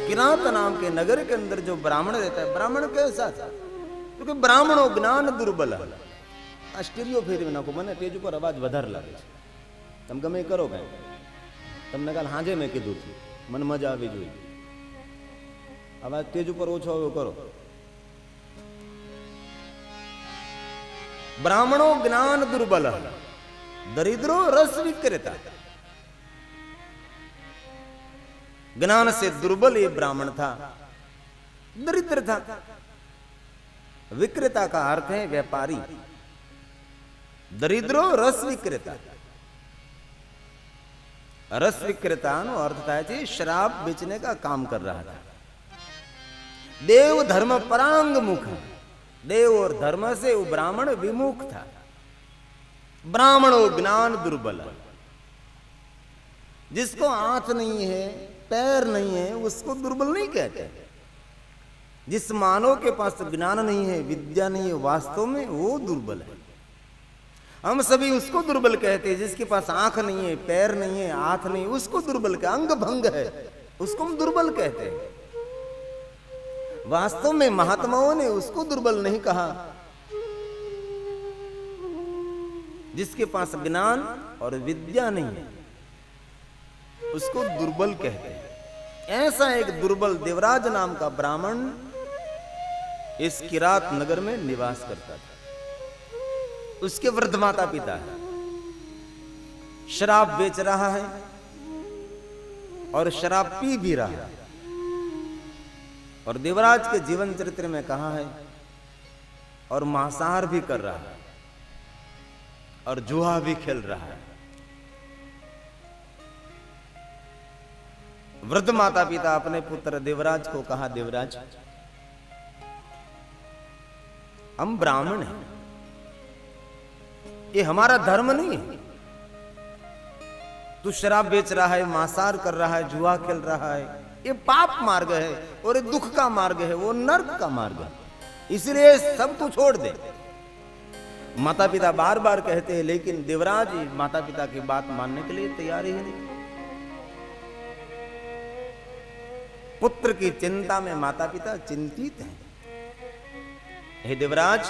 किरात नाम के नगर के अंदर जो ब्राह्मण रहता है, ब्राह्मण कैसा था? क्योंकि ब्राह्मणो ज्ञान दुर्बल है। स्टीरियो फेरी में नाखो મને ટેજ ઉપર અવાજ વધારે લાગે છે. તમે ગમે કરો કઈ તમને કાલ હાજે મેં કીધું હતું મને મજા આવી જોઈએ. અવાજ ટેજ ઉપર ઓછો આવ્યો કરો. ब्राह्मणो ज्ञान दुर्बल दरिद्रो रस विक्रेता. ज्ञान से दुर्बल ये ब्राह्मण था, दरिद्र था. विक्रेता का अर्थ है व्यापारी. दरिद्रो रस विक्रेता. रस विक्रेता नो अर्थ था जी शराब बेचने का काम कर रहा था. देव धर्म परांग मुख. देव और धर्म से वो ब्राह्मण विमुख था. ब्राह्मणो ज्ञान दुर्बल. जिसको हाथ नहीं है पैर नहीं है उसको दुर्बल नहीं कहते. जिस मानव के पास ज्ञान नहीं है विद्या नहीं है वास्तव में वो दुर्बल है. हम सभी उसको दुर्बल कहते हैं जिसके पास आंख नहीं है पैर नहीं है हाथ नहीं, उसको दुर्बल कहते. अंग भंग है उसको हम दुर्बल कहते हैं. वास्तव में महात्माओं ने उसको दुर्बल नहीं कहा. जिसके पास ज्ञान और विद्या नहीं है उसको दुर्बल कहते हैं. ऐसा एक दुर्बल देवराज नाम का ब्राह्मण इस किरात नगर में निवास करता था. उसके वृद्ध माता पिता है. शराब बेच रहा है और शराब पी भी रहा है. और देवराज के जीवन चरित्र में कहा है और मांसाहार भी कर रहा है और जुआ भी खेल रहा है. वृद्ध माता पिता अपने पुत्र देवराज को कहा, देवराज हम ब्राह्मण हैं, ये हमारा धर्म नहीं है. तू शराब बेच रहा है, मांसाहार कर रहा है, जुआ खेल रहा है, ये पाप मार्ग है और ये दुख का मार्ग है, वो नर्क का मार्ग है. इसलिए सब तू छोड़ दे. माता पिता बार बार कहते हैं लेकिन देवराज माता पिता की बात मानने के लिए तैयार ही नहीं. पुत्र की चिंता में माता पिता चिंतित हैं. हे देवराज,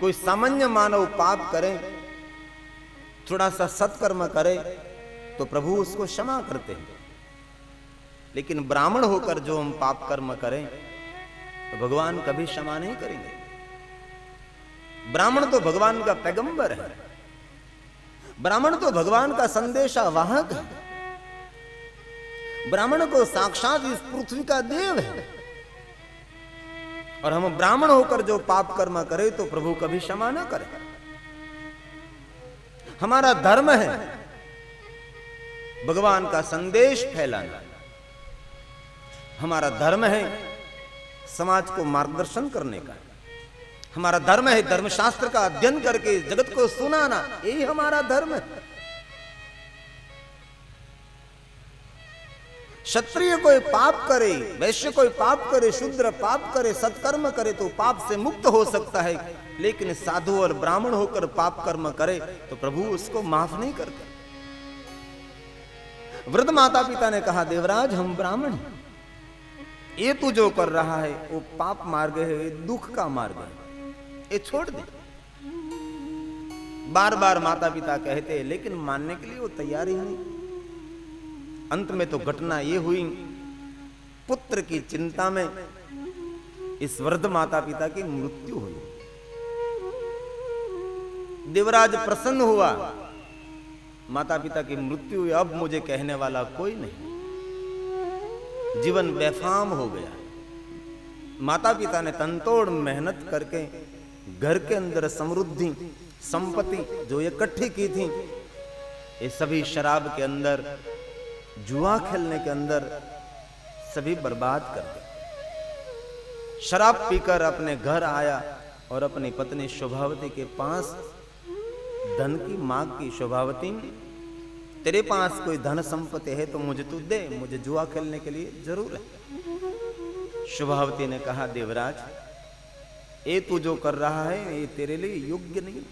कोई सामान्य मानव पाप करे, थोड़ा सा सत्कर्म करे तो प्रभु उसको क्षमा करते हैं. लेकिन ब्राह्मण होकर जो हम पाप कर्म करें तो भगवान कभी क्षमा नहीं करेंगे. ब्राह्मण तो भगवान का पैगंबर है. ब्राह्मण तो भगवान का संदेशा वाहक है. ब्राह्मण को साक्षात इस पृथ्वी का देव है. और हम ब्राह्मण होकर जो पाप कर्म करें तो प्रभु कभी क्षमा न करे. हमारा धर्म है भगवान का संदेश फैलाना. हमारा धर्म है समाज को मार्गदर्शन करने का. हमारा धर्म है धर्मशास्त्र का अध्ययन करके जगत को सुनाना. यही हमारा धर्म है. क्षत्रिय कोई पाप करे, वैश्य कोई पाप करे, शूद्र पाप करे, सत्कर्म करे तो पाप से मुक्त हो सकता है. लेकिन साधु और ब्राह्मण होकर पाप कर्म करे तो प्रभु उसको माफ नहीं करते. वृद्ध माता पिता ने कहा, देवराज हम ब्राह्मण हैं, ये तू जो कर रहा है वो पाप मार्ग है, दुख का मार्ग है, ये छोड़ दे. बार बार माता पिता कहते हैं लेकिन मानने के लिए वो तैयार ही नहीं. अंत में तो घटना ये हुई, पुत्र की चिंता में इस वृद्ध माता पिता की मृत्यु हुई. देवराज प्रसन्न हुआ, माता पिता की मृत्यु हुई, अब मुझे कहने वाला कोई नहीं. जीवन बेफाम हो गया. माता पिता ने तनतोड़ मेहनत करके घर के अंदर समृद्धि संपत्ति जो इकट्ठी की थी ये सभी शराब के अंदर, जुआ खेलने के अंदर सभी बर्बाद कर दी. शराब पीकर अपने घर आया और अपनी पत्नी शोभावती के पास धन की मांग की. शोभावती, तेरे पास कोई धन संपत्ति है तो मुझे तू दे, मुझे जुआ खेलने के लिए जरूर है. शोभावती ने कहा, देवराज ये तू जो कर रहा है ये तेरे लिए योग्य नहीं,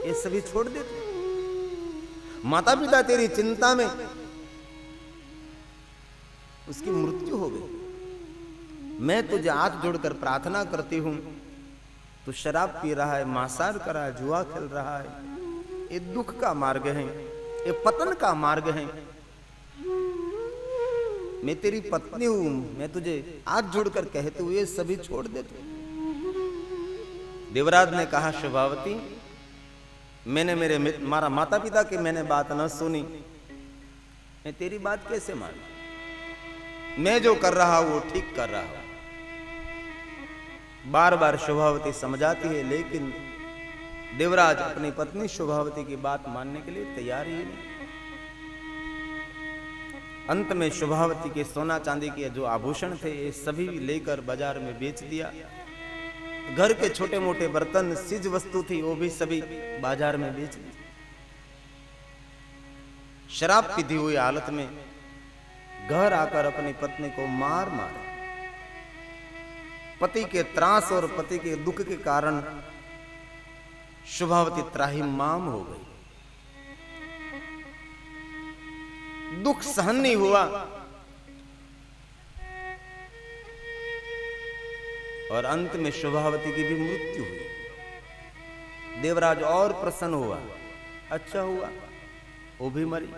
ये सभी छोड़ दे. माता पिता तेरी चिंता में उसकी मृत्यु हो गई। मैं तुझे हाथ जोड़कर प्रार्थना करती हूं, तू शराब पी रहा है, मांसाहार कर रहा है, जुआ खेल रहा है, ये दुख का मार्ग है, ये पतन का मार्ग है। मैं तेरी पत्नी हूं, मैं तुझे हाथ जोड़कर कहती हूं ये सभी छोड़ दे तू। देवराज ने कहा, शोभावती, मैंने मारा माता पिता की मैंने बात न सुनी, मैं तेरी बात कैसे मानूं? मैं जो कर रहा हूं वो ठीक कर रहा हूं। बार बार शोभावती समझाती है, लेकिन देवराज अपनी पत्नी शोभावती की बात मानने के लिए तैयार ही नहीं। अंत में शोभावती के सोना चांदी के जो आभूषण थे ये सभी लेकर बाजार में बेच दिया। घर के छोटे मोटे बर्तन, चीज वस्तु थी, वो भी सभी बाजार में बेच दी। शराब पीती हुई हालत में घर आकर अपनी पत्नी को मार मारा। पति के त्रास और पति के दुख के कारण शोभावती त्राहिमाम हो गई। दुख सहन नहीं हुआ और अंत में शोभावती की भी मृत्यु हुई। देवराज और प्रसन्न हुआ, अच्छा हुआ वो भी मरी,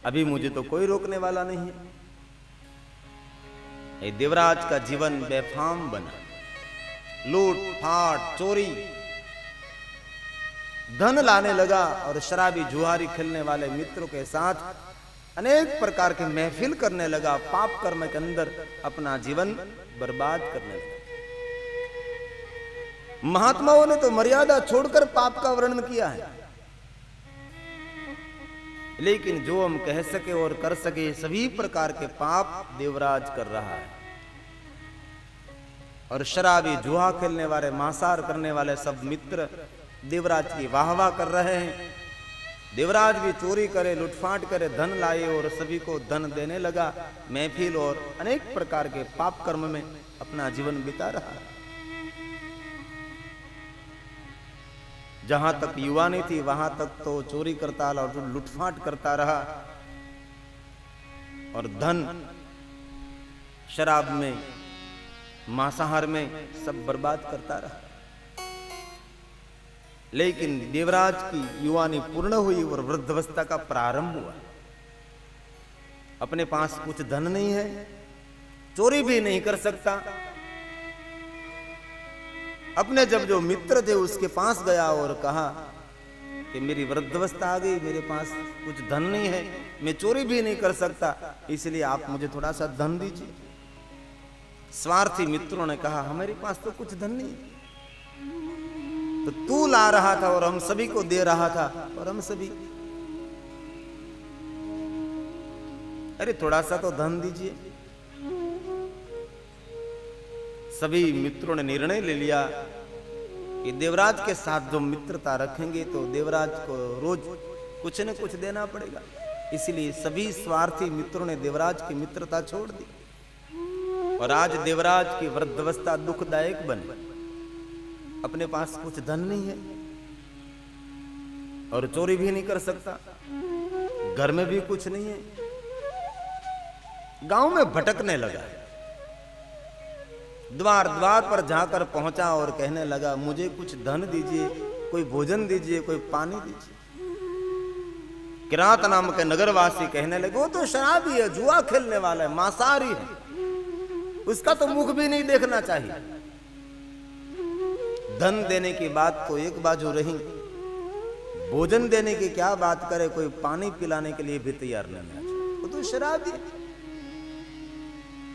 अभी मुझे तो कोई रोकने वाला नहीं है। ये देवराज का जीवन बेफाम बना, लूट फाट चोरी, धन लाने लगा और शराबी जुआरी खेलने वाले मित्रों के साथ अनेक प्रकार के महफिल करने लगा। पाप कर्म के अंदर अपना जीवन बर्बाद करने लगा। महात्माओं ने तो मर्यादा छोड़कर पाप का वर्णन किया है, लेकिन जो हम कह सके और कर सके सभी प्रकार के पाप देवराज कर रहा है। और शराबी जुआ खेलने वाले, मांसाहार करने वाले सब मित्र देवराज की वाहवाह कर रहे हैं। देवराज भी चोरी करे, लूटफाट करे, धन लाए और सभी को धन देने लगा। महफिल और अनेक प्रकार के पाप कर्म में अपना जीवन बिता रहा है। जहां तक युवानी थी वहां तक तो चोरी करता और लूटफाट करता रहा और धन शराब में, मांसाहार में सब बर्बाद करता रहा। लेकिन देवराज की युवानी पूर्ण हुई और वृद्धावस्था का प्रारंभ हुआ। अपने पास कुछ धन नहीं है, चोरी भी नहीं कर सकता। अपने जब जो मित्र थे उसके पास गया और कहा कि मेरी वृद्धावस्था आ गई, मेरे पास कुछ धन नहीं है, मैं चोरी भी नहीं कर सकता, इसलिए आप मुझे थोड़ा सा धन दीजिए। स्वार्थी मित्रों ने कहा, हमारे पास तो कुछ धन नहीं, तो तू ला रहा था और हम सभी को दे रहा था, और हम सभी, अरे थोड़ा सा तो धन दीजिए। सभी मित्रों ने निर्णय ले लिया कि देवराज के साथ जो मित्रता रखेंगे तो देवराज को रोज कुछ न कुछ देना पड़ेगा। इसलिए सभी स्वार्थी मित्रों ने देवराज की मित्रता छोड़ दी और आज देवराज की वृद्धावस्था दुखदायक बनी। अपने पास कुछ धन नहीं है और चोरी भी नहीं कर सकता, घर में भी कुछ नहीं है, गांव में भटकने लगा। द्वार द्वार पर जाकर पहुंचा और कहने लगा, मुझे कुछ धन दीजिए, कोई भोजन दीजिए, कोई पानी दीजिए। किरात नाम के नगरवासी कहने लगे, वो तो शराबी है, जुआ खेलने वाला है, मांसाहारी है, उसका तो मुख भी नहीं देखना चाहिए। धन देने की बात तो एक बाजू रही, भोजन देने की क्या बात करे, कोई पानी पिलाने के लिए भी तैयार नहीं है, वो तो शराबी है।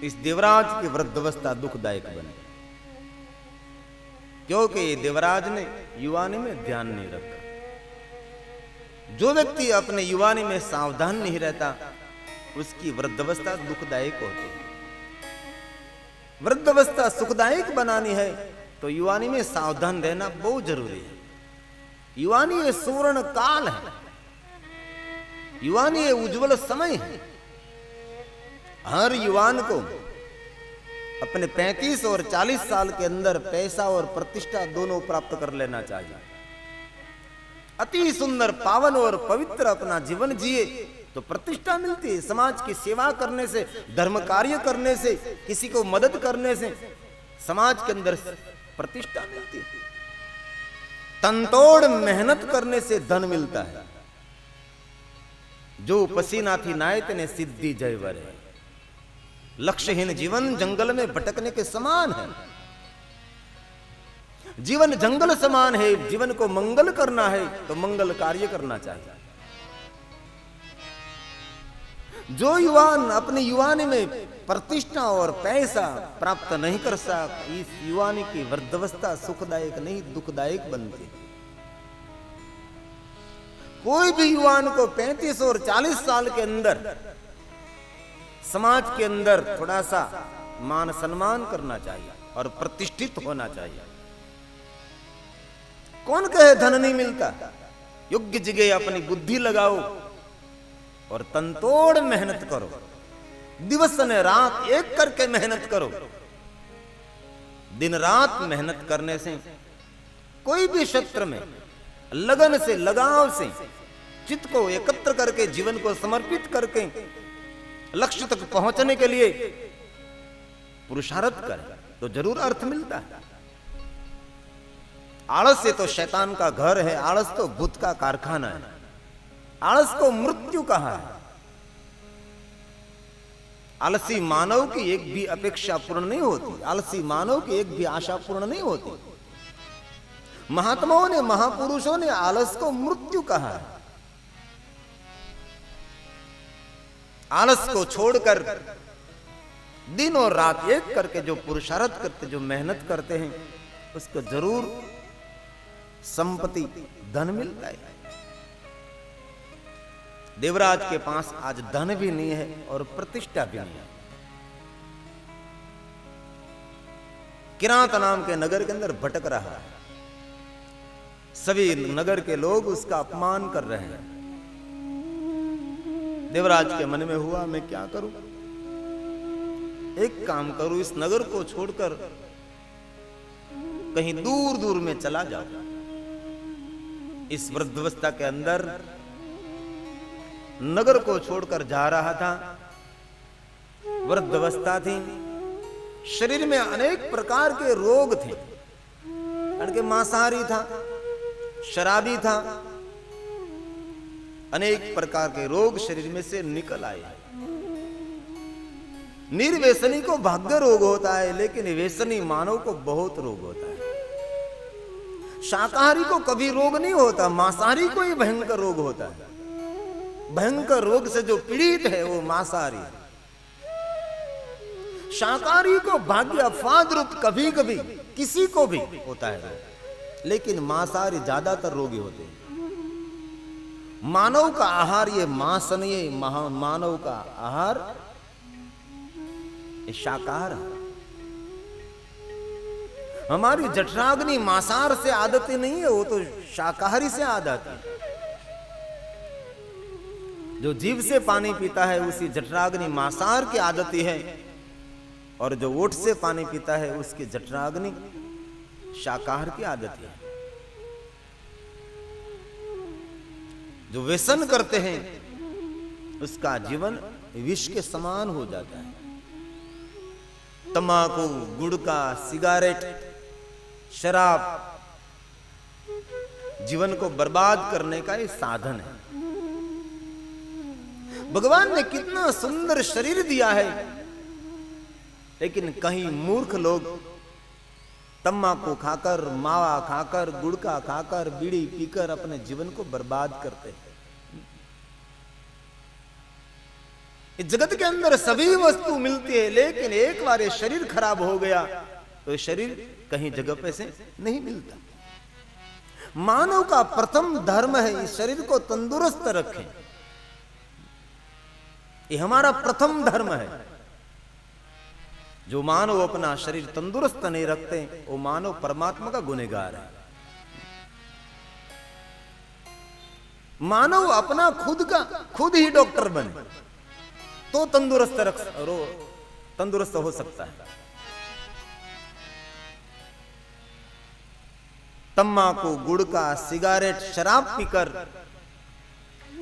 इस देवराज की वृद्धावस्था दुखदायक बनी, क्योंकि देवराज ने युवानी में ध्यान नहीं रखा। जो व्यक्ति अपने युवानी में सावधान नहीं रहता उसकी वृद्धावस्था दुखदायक होती है। वृद्धावस्था सुखदायक बनानी है तो युवानी में सावधान रहना बहुत जरूरी है। युवानी ये सुवर्ण काल है, युवानी ये उज्जवल समय है। हर युवान को अपने 35 और 40 साल के अंदर पैसा और प्रतिष्ठा दोनों प्राप्त कर लेना चाहिए। अति सुंदर, पावन और पवित्र अपना जीवन जिए तो प्रतिष्ठा मिलती है। समाज की सेवा करने से, धर्म कार्य करने से, किसी को मदद करने से समाज के अंदर प्रतिष्ठा मिलती है। तनतोड़ मेहनत करने से धन मिलता है। जो पसीना थी नायत ने सिद्धि जयवर है। लक्ष्यहीन जीवन जंगल में भटकने के समान है। जीवन जंगल समान है। जीवन को मंगल करना है तो मंगल कार्य करना चाहिए। जो युवान अपने युवानी में प्रतिष्ठा और पैसा प्राप्त नहीं कर सकता, इस युवानी की वृद्धावस्था सुखदायक नहीं दुखदायक बनती। कोई भी युवान को 35 और 40 साल के अंदर समाज के अंदर थोड़ा सा मान सम्मान करना चाहिए और प्रतिष्ठित होना चाहिए। कौन कहे धन नहीं मिलता? योग्य जगह अपनी बुद्धि लगाओ और तनतोड़ मेहनत करो। दिवस ने रात एक करके मेहनत करो। दिन रात मेहनत करने से कोई भी क्षेत्र में लगन से, लगाव से, चित्त को एकत्र करके, जीवन को समर्पित करके लक्ष्य तक पहुंचने के लिए पुरुषार्थ करे तो जरूर अर्थ मिलता है। आलस से तो शैतान का घर है। आलस तो भूत का कारखाना है। आलस को मृत्यु कहा है। आलसी मानव की एक भी अपेक्षा पूर्ण नहीं होती। आलसी मानव की एक भी आशा पूर्ण नहीं होती। महात्माओं ने, महापुरुषों ने आलस को मृत्यु कहा है। आलस को छोड़कर दिन और रात एक करके जो पुरुषार्थ करते, जो मेहनत करते हैं, उसको जरूर संपत्ति, धन मिलता है। देवराज के पास आज धन भी नहीं है और प्रतिष्ठा भी नहीं है। किरात नाम के नगर के अंदर भटक रहा है। सभी नगर के लोग उसका अपमान कर रहे हैं। देवराज के मन में हुआ, मैं क्या करूं? एक काम करूं, इस नगर को छोड़कर कहीं दूर दूर में चला जाऊं। इस वृद्धावस्था के अंदर नगर को छोड़कर जा रहा था। वृद्धावस्था थी, शरीर में अनेक प्रकार के रोग थे। कारण के मांसाहारी था, शराबी था, अनेक प्रकार के रोग शरीर में से निकल आए। निर्व्यसनी को भाग्य रोग होता है, लेकिन व्यसनी मानव को बहुत रोग होता है। शाकाहारी को कभी रोग नहीं होता, मांसाहारी को ही भयंकर रोग होता है। भयंकर रोग से जो पीड़ित है वो मांसाहारी है। शाकाहारी को भाग्य अफवाद रूप कभी कभी किसी को भी होता है, लेकिन मांसाहारी ज्यादातर रोगी होते हैं। मानव का आहार ये मांस नहीं है। मानव का आहार ये शाकाहार है। हमारी जठराग्नि मांसाहार से आदत नहीं है, वो तो शाकाहारी से आदत है। जो जीभ से पानी पीता है उसी जठराग्नि मांसाहार की आदत है, और जो ओठ से पानी पीता है उसकी जठराग्नि शाकाहार की आदत है। जो व्यसन करते हैं उसका जीवन विष के समान हो जाता है। तंबाकू, गुड़का, सिगारेट, शराब जीवन को बर्बाद करने का एक साधन है। भगवान ने कितना सुंदर शरीर दिया है, लेकिन कहीं मूर्ख लोग तंबाकू खाकर, मावा खाकर, गुड़का खाकर, बीड़ी पीकर अपने जीवन को बर्बाद करते हैं। इस जगत के अंदर सभी वस्तु मिलती है, लेकिन एक बार ये शरीर खराब हो गया तो ये शरीर कहीं जगह पे से नहीं मिलता। मानव का प्रथम धर्म है इस शरीर को तंदुरुस्त रखें। ये हमारा प्रथम धर्म है। जो मानव अपना शरीर तंदुरुस्त नहीं रखते वो मानव परमात्मा का गुनहगार है। मानव अपना खुद ही डॉक्टर बने तो तंदुरुस्त हो सकता है। तम्बाकू, गुड़का, सिगारेट, शराब पीकर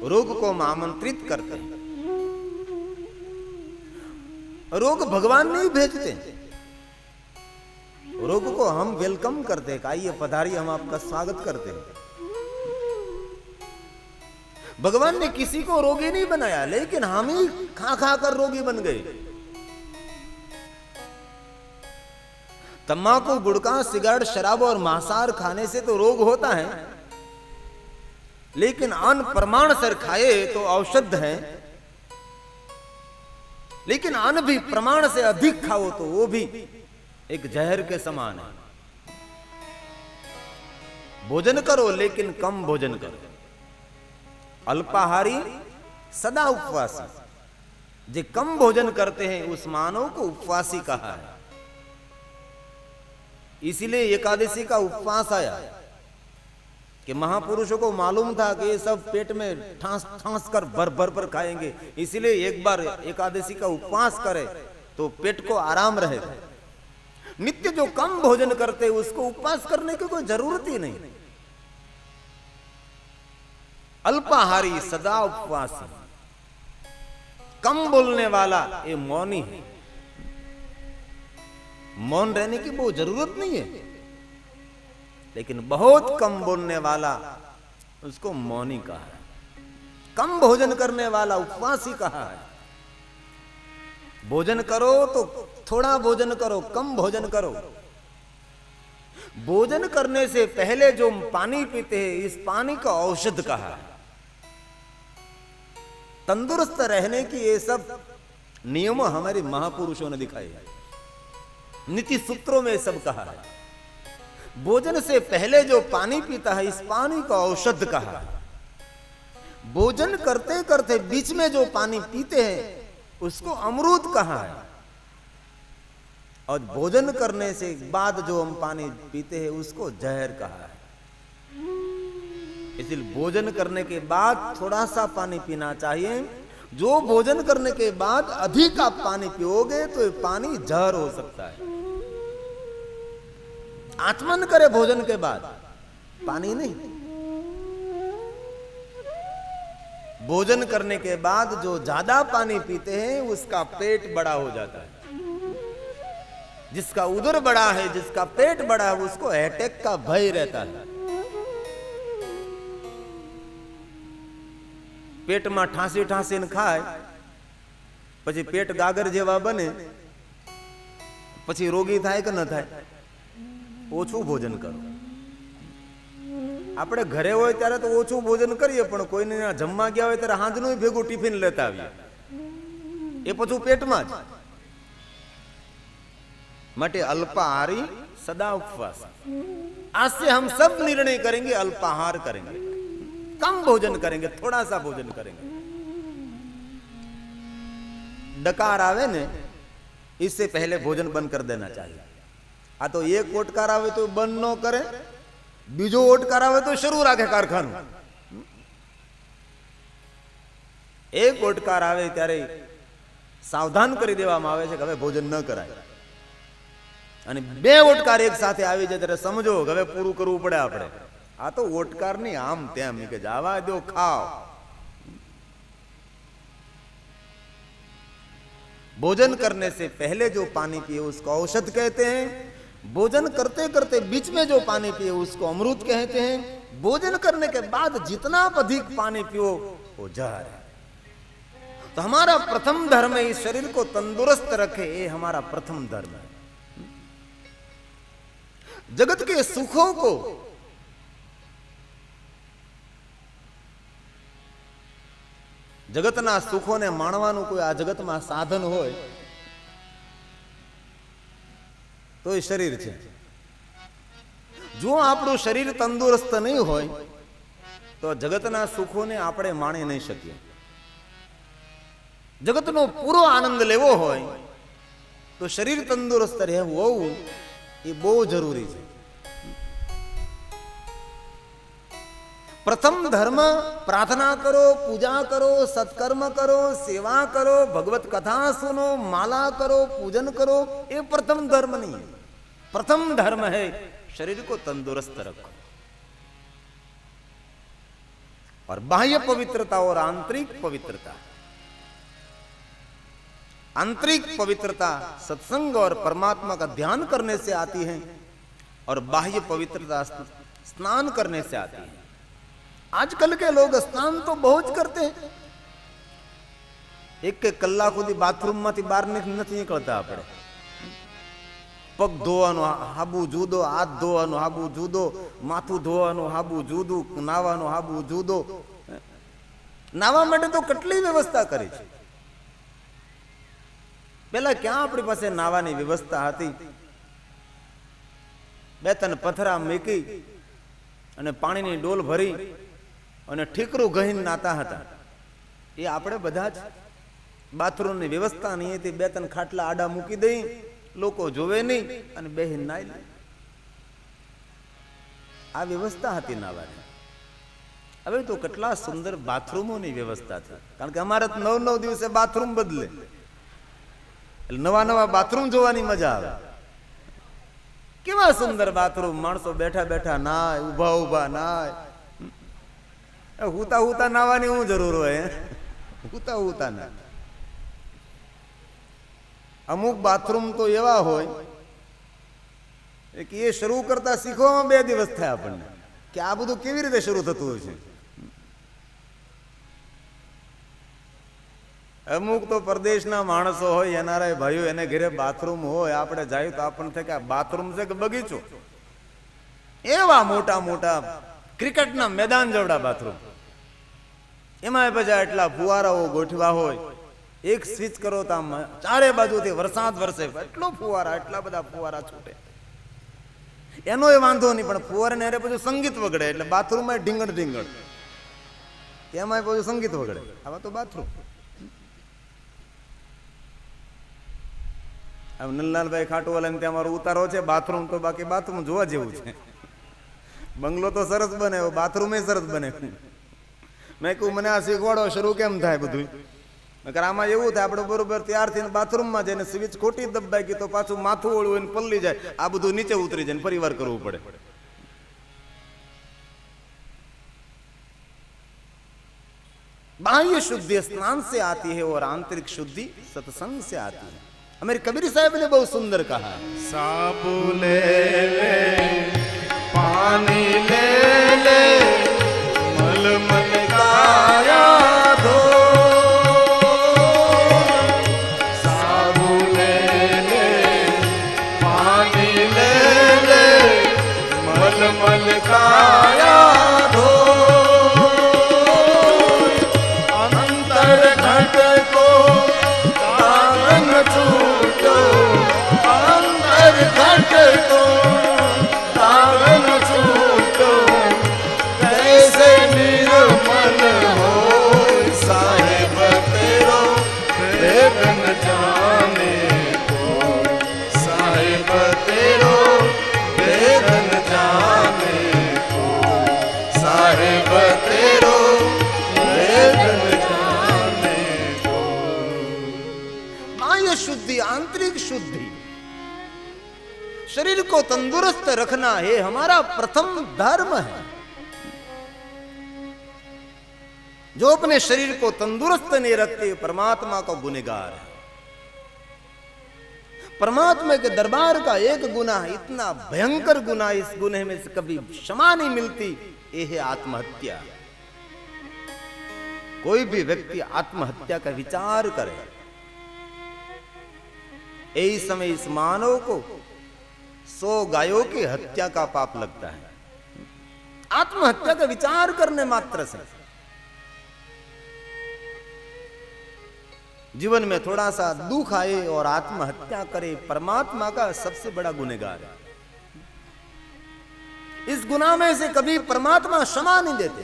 रोग को आमंत्रित करते हैं। रोग भगवान नहीं भेजते, रोग को हम वेलकम करते हैं, आइए पधारिए, हम आपका स्वागत करते हैं। भगवान ने किसी को रोगी नहीं बनाया, लेकिन हम ही खा खा कर रोगी बन गए। तम्बाकू, गुड़का, सिगरेट, शराब और मांसाहार खाने से तो रोग होता है, लेकिन अन्न प्रमाण से खाए तो औषध है। लेकिन अन्न भी प्रमाण से अधिक खाओ तो वो भी एक जहर के समान है। भोजन करो लेकिन कम भोजन करो। अल्पाहारी सदा उपवासी। जो कम भोजन करते हैं उस मानव को उपवासी कहा है। इसीलिए एकादशी का उपवास आया कि महापुरुषों को मालूम था कि ये सब पेट में ठांस ठांस कर भर भर पर खाएंगे, इसलिए एक बार एकादशी का उपवास करे तो पेट को आराम रहेगा। नित्य जो कम भोजन करते हैं उसको उपवास करने की कोई जरूरत ही नहीं। अल्पाहारी सदा उपवासी, कम बोलने वाला ये मौनी है। मौन रहने की वो जरूरत नहीं है, लेकिन बहुत कम बोलने वाला उसको मौनी कहा है। कम भोजन करने वाला उपवासी कहा है। भोजन करो तो थोड़ा भोजन करो, कम भोजन करो। भोजन करने से पहले जो पानी पीते हैं, इस पानी का औषध कहा है। तंदुरुस्त रहने की ये सब नियम हमारे महापुरुषों ने दिखाए हैं। नीति सूत्रों में सब कहा है। भोजन से पहले जो पानी पीता है, इस पानी का औषध कहा है। भोजन करते करते बीच में जो पानी पीते हैं उसको अमृत कहा है। और भोजन करने से बाद जो हम पानी पीते हैं उसको जहर कहा है। इसलिए भोजन करने के बाद थोड़ा सा पानी पीना चाहिए। जो भोजन करने के बाद अधिक आप पानी पियोगे तो ये पानी जहर हो सकता है। आचमन करे भोजन के बाद, पानी नहीं। भोजन करने के बाद जो ज्यादा पानी पीते हैं उसका पेट बड़ा हो जाता है। जिसका उदर बड़ा है, जिसका पेट बड़ा है, उसको अटैक का भय रहता है। पेट में ठांसी ठांसी न खाए પછી पेट गागर जेवा बने, પછી रोगी थाय के न थाय। ओछું भोजन करो। આપણે ઘરે હોય ત્યારે તો ઓછું ભોજન કરીએ, પણ કોઈને જમવા ગયા હોય ત્યારે હાંજનું ભેગું ટિફિન લેતા આવીએ, એ પછી પેટમાં જ। માટે अल्पाहारी सदा उपवास। आज से हम सब निर्णय करेंगे अल्पाहार करेंगे, कम भोजन करेंगे, थोड़ा सा भोजन करेंगे। डकार आवे ने इससे पहले भोजन बंद कर देना चाहिए। आ तो एक ओटकार आवे तो बंद न करे, बीजो ओटकार आवे तो शुरू रखे कारखानु। एक ओटकार आवे त्यारे सावधान करी देवामां आवे छे कि हवे भोजन न कराय। અને બે ઓટકાર એક સાથે આવી જાય ત્યારે સમજો કે હવે પૂરું કરવું પડે આપણે। આ તો ઓટકાર નહીં, આમ તેમ કે જાવા દો, ખાઓ। भोजन करने से पहले जो पानी पिए उसको औषध कहते हैं। भोजन करते करते बीच में जो पानी पिए उसको अमृत कहते हैं। भोजन करने के बाद जितना अधिक पानी पियो वो जहर है। तो हमारा प्रथम धर्म है इस शरीर को तंदुरुस्त रखे, ये हमारा प्रथम धर्म है। जगत के सुखों को जगतना सुखों ने माणवानुं कोई आ जगत में साधन होय तो ये शरीर छे। जो आपणुं शरीर तंदुरुस्त नहीं होय तो जगतना सुखों ने आपणे माणी नहीं शकीए। जगतनो पूरो आनंद लेवो होय तो शरीर तंदुरुस्त रहेवुं ये बहुत जरूरी है। प्रथम धर्म प्रार्थना करो, पूजा करो, सत्कर्म करो, सेवा करो, भगवत कथा सुनो, माला करो, पूजन करो, ये प्रथम धर्म नहीं है। प्रथम धर्म है शरीर को तंदुरुस्त रखो। और बाह्य पवित्रता और आंतरिक पवित्रता। आंतरिक पवित्रता सत्संग और परमात्मा का ध्यान करने से आती है और बाह्य पवित्रता स्नान करने से आती है। आजकल के लोग स्नान तो बहुत करते हैं, एक के कलाक સુધી બાથરૂમમાંથી બહાર નથી નીકળતા। આપણે પગ ધોવાનું હાબુ જુદો, હાથ ધોવાનું હાબુ જુદો, માથું ધોવાનું હાબુ જુદું, નાવાનું હાબુ જુદો। નાવા માટે તો કેટલી વ્યવસ્થા કરી છે। પેલા ક્યાં આપણી પાસે નાવાની વ્યવસ્થા હતી? બે ત્રણ પથરા મૂકી અને પાણીની ડોલ ભરી અને ઠીકરું ગહીને નાતા હતા। એ આપણે બધા જ બાથરૂમની વ્યવસ્થા નહીં હતી, બે ત્રણ ખાટલા આડા મૂકી દઈ, લોકો જોવે નહીં અને બેહીને નાઈ લે। આ વ્યવસ્થા હતી નાવાની। હવે તો કેટલા સુંદર બાથરૂમોની વ્યવસ્થા છે, કારણ કે અમારે 9 દિવસે બાથરૂમ બદલે, નવા નવા બાથરૂમ જોવાની મજા આવે। કેવા સુંદર બાથરૂમ, માણસો બેઠા બેઠા નાય, ઉભા ઉભા નાય। હુતા હુતા નાવાની શું જરૂર હોય? હુતા હુતા ના। અમુક બાથરૂમ તો એવા હોય કે એ શરૂ કરતા શીખવામાં 2 દિવસ થયા આપણને, કે આ બધું કેવી રીતે શરૂ થતું હોય છે। અમુક તો પરદેશના માણસો હોય, એનઆરઆઈ ભાઈઓ, એને ઘરે બાથરૂમ હોય, આપણે જાય તો આપણને થાય કે આ બાથરૂમ છે કે બગીચો। એવા મોટા મોટા ક્રિકેટના મેદાન જેવડા બાથરૂમ, એમાં પછી એટલા ફુવારાઓ ગોઠવા હોય, એક સ્વિચ કરો તો આમ ચારે બાજુથી વરસાદ વરસે, એટલો ફુવારા, એટલા બધા ફુવારા છૂટે। એનો એ વાંધો નહીં, પણ ફુવારાને અરે પછી સંગીત વગડે, એટલે બાથરૂમમાં ઢીંગણ ઢીંગણ, એમાં પછી સંગીત વગડે। આવા તો બાથરૂમ। નલલાલભાઈ ખાટુવાલા ત્યાં અમારો ઉતારો છે, બાથરૂમ તો બાકી બાથરૂમ જોવા જેવું છે। બંગલો તો સરસ બને, બાથરૂમ સરસ બને। મેં કહ્યું મને આ શીખવાડો, શરૂ કેમ થાય બધું? નકર આમાં એવું થાય, આપણે બરોબર તૈયાર થઈને બાથરૂમમાં જઈને સ્વિચ ખોટી દબાઈ ગઈ તો પાછું માથું ઓળવું હોય, પલ્લી જાય, આ બધું નીચે ઉતરી જાય, ફરીવાર કરવું પડે। बाह्य शुद्धि स्नान से आती है और आंतरिक शुद्धि सत्संग से आती है। हमारे कबीर साहब ने बहुत सुंदर कहा, साबु ले ले पानी ले ले मल मल काया धो, साबु ले ले पानी ले ले मल मल काया धो, अंतर घट को दागन छूटो, अंतर घट को दागन छूटो, कैसे निर्मल हो साहिब तेरो भेद न जाने को, साहिब तेरो भेद न जाने को, साहिब तेरो भेद न जाने को। बाह्य शुद्धि, आंतरिक शुद्धि, शरीर को तंदुरुस्त रखना है हमारा प्रथम धर्म है। जो अपने शरीर को तंदुरुस्त नहीं रखते परमात्मा का गुनहगार है। परमात्मा के दरबार का एक गुनाह इतना भयंकर गुनाह, इस गुनाह में से कभी क्षमा नहीं मिलती, ये है आत्महत्या। कोई भी व्यक्ति आत्महत्या का विचार करे, यही समय इस मानव को 100 गायों की हत्या का पाप लगता है। आत्महत्या का विचार करने मात्र से जीवन में थोड़ा सा दुख आए और आत्महत्या करे, परमात्मा का सबसे बड़ा गुनहगार है। इस गुनाह में से कभी परमात्मा क्षमा नहीं देते।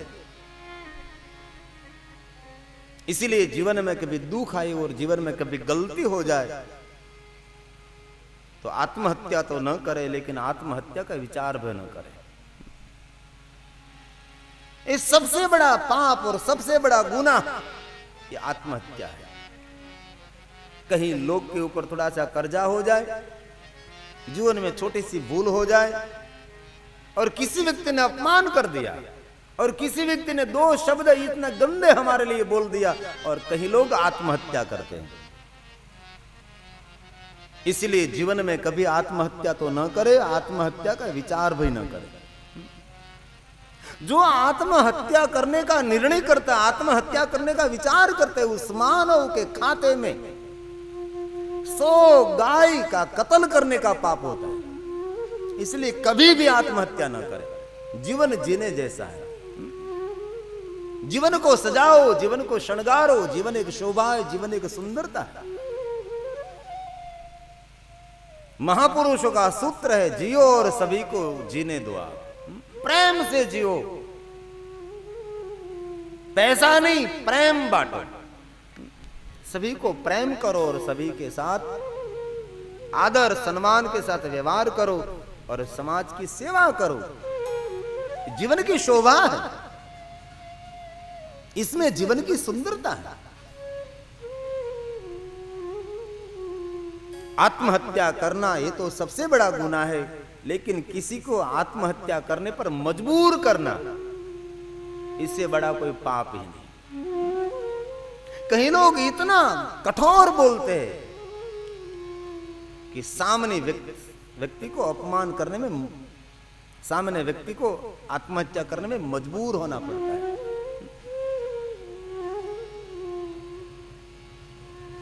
इसीलिए जीवन में कभी दुख आए और जीवन में कभी गलती हो जाए तो आत्महत्या तो न करे, लेकिन आत्महत्या का विचार भी न करे। इस सबसे बड़ा पाप और सबसे बड़ा गुनाह ये आत्महत्या है। कहीं लोग के ऊपर थोड़ा सा कर्जा हो जाए, जीवन में छोटी सी भूल हो जाए और किसी व्यक्ति ने अपमान कर दिया, और किसी व्यक्ति ने 2 शब्द इतना गंदे हमारे लिए बोल दिया और कई लोग आत्महत्या करते हैं। इसलिए जीवन में कभी आत्महत्या तो न करे, आत्महत्या का विचार भी न करे। जो आत्महत्या करने का निर्णय करता है, आत्महत्या करने का विचार करते हैं, उस मानव के खाते में 100 गाय का कत्ल करने का पाप होता है। इसलिए कभी भी आत्महत्या न करें। जीवन जीने जैसा है। जीवन को सजाओ, जीवन को शृंगारो, जीवन एक शोभा है, जीवन एक सुंदरता है। महापुरुषों का सूत्र है, जियो और सभी को जीने दो। आप प्रेम से जियो, पैसा नहीं, प्रेम बांटो। सभी को प्रेम करो और सभी के साथ आदर सम्मान के साथ व्यवहार करो और समाज की सेवा करो। जीवन की शोभा है, इसमें जीवन की सुंदरता है। आत्महत्या करना ये तो सबसे बड़ा गुनाह है, लेकिन किसी को आत्महत्या करने पर मजबूर करना, इससे बड़ा कोई पाप ही नहीं। कई लोग इतना कठोर बोलते हैं कि सामने व्यक्ति को अपमान करने में, सामने व्यक्ति को आत्महत्या करने में मजबूर होना पड़ता है।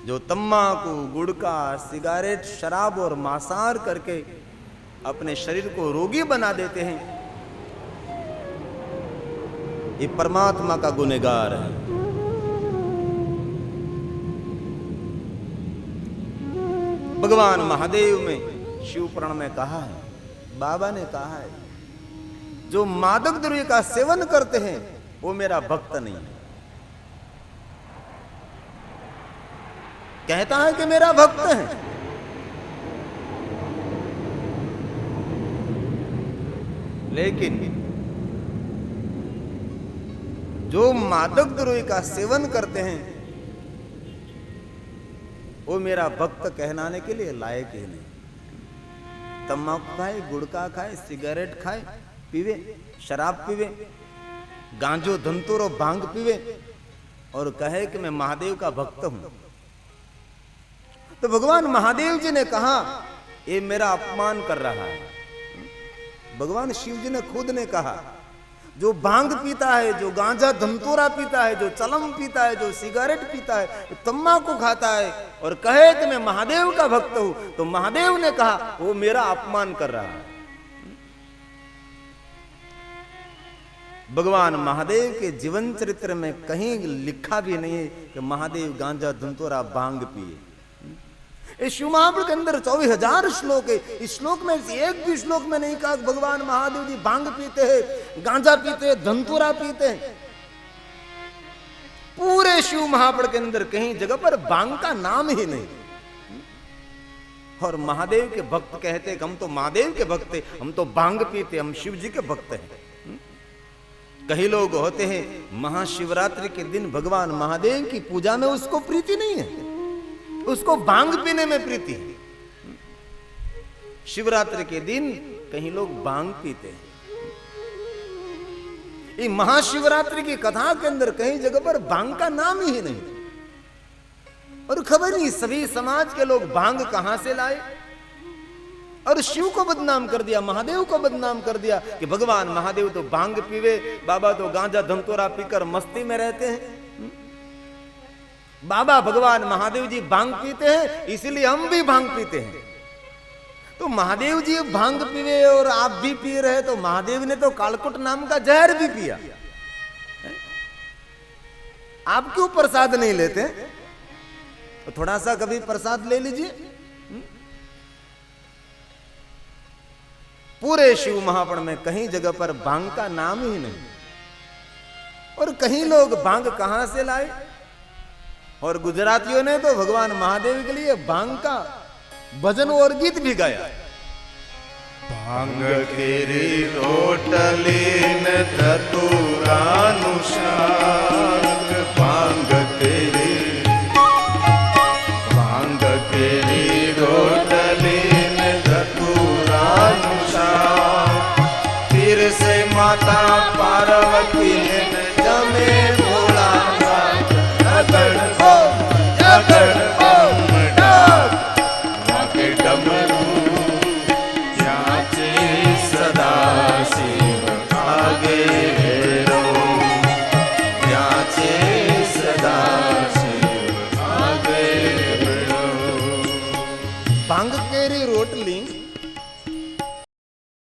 जो तम्बाकू, गुड़का, सिगारेट, शराब और मांसाहार करके अपने शरीर को रोगी बना देते हैं, ये परमात्मा का गुनहगार है। भगवान महादेव में शिव पुराण में कहा है, बाबा ने कहा है, जो मादक द्रव्य का सेवन करते हैं वो मेरा भक्त नहीं है। कहता है कि मेरा भक्त है, लेकिन जो मादक द्रव्य का सेवन करते हैं वो मेरा भक्त कहलाने के लिए लायक ही नहीं। तम्बाकू खाए, गुड़का खाए, सिगरेट खाए, पीवे, शराब पीवे, गांजो, धंतूरो, भांग पीवे और कहे कि मैं महादेव का भक्त हूं, तो भगवान महादेव जी ने कहा ये मेरा अपमान कर रहा है। भगवान शिव जी ने खुद ने कहा, जो भांग पीता है, जो गांजा धंतूरा पीता है, जो चलम पीता है, जो सिगरेट पीता है, जो तम्बाकू खाता है और कहे कि मैं महादेव का भक्त हूं, तो महादेव ने कहा वो मेरा अपमान कर रहा है। भगवान महादेव के जीवन चरित्र में कहीं लिखा भी नहीं है कि महादेव गांजा धंतूरा भांग पिए। इस शिव महापुराण के अंदर 24,000 श्लोक है। इस श्लोक में एक भी श्लोक में नहीं कहा भगवान महादेव जी भांग पीते हैं, गांजा पीते हैं, धंतूरा पीते हैं। पूरे शिव महापुराण के अंदर कहीं जगह पर भांग का नाम ही नहीं। और महादेव के भक्त कहते हैं कि हम तो महादेव के भक्त हैं, हम तो भांग पीते, हम शिव जी के भक्त हैं। कई लोग होते हैं महाशिवरात्रि के दिन भगवान महादेव की पूजा में उसको प्रीति नहीं है, उसको भांग पीने में प्रीति है। शिवरात्रि के दिन कहीं लोग भांग पीते हैं। ये महाशिवरात्रि की कथा के अंदर कहीं जगह पर भांग का नाम ही नहीं। और खबर नहीं सभी समाज के लोग भांग कहां से लाए और शिव को बदनाम कर दिया, महादेव को बदनाम कर दिया कि भगवान महादेव तो भांग पीवे, बाबा तो गांजा धंतूरा पीकर मस्ती में रहते हैं। बाबा भगवान महादेव जी भांग पीते हैं, इसलिए हम भी भांग पीते हैं। तो महादेव जी भांग पीवे और आप भी पी रहे, तो महादेव ने तो कालकुट नाम का जहर भी पिया। आप क्यों प्रसाद नहीं लेते? तो थोड़ा सा कभी प्रसाद ले लीजिए। पूरे शिव महापुराण में कहीं जगह पर भांग का नाम ही नहीं। और कहीं लोग भांग कहां से लाए? और गुजरातियों ने तो भगवान महादेव के लिए भांग का भजन और गीत भी गाया। भांग केरी रोटली न धतूरानु शाक, भांग केरी रोटली न धतूरानु शाक। फिर से माता पार्वती પીને જમે ભોળા અગણ ઓમ અગણ ઓમ ડાક વાગે ડમરું ત્યાં છે સદા શિવ આગે રો ત્યાં છે સદા શિવ આગે રો ભાંગ કેરી રોટલી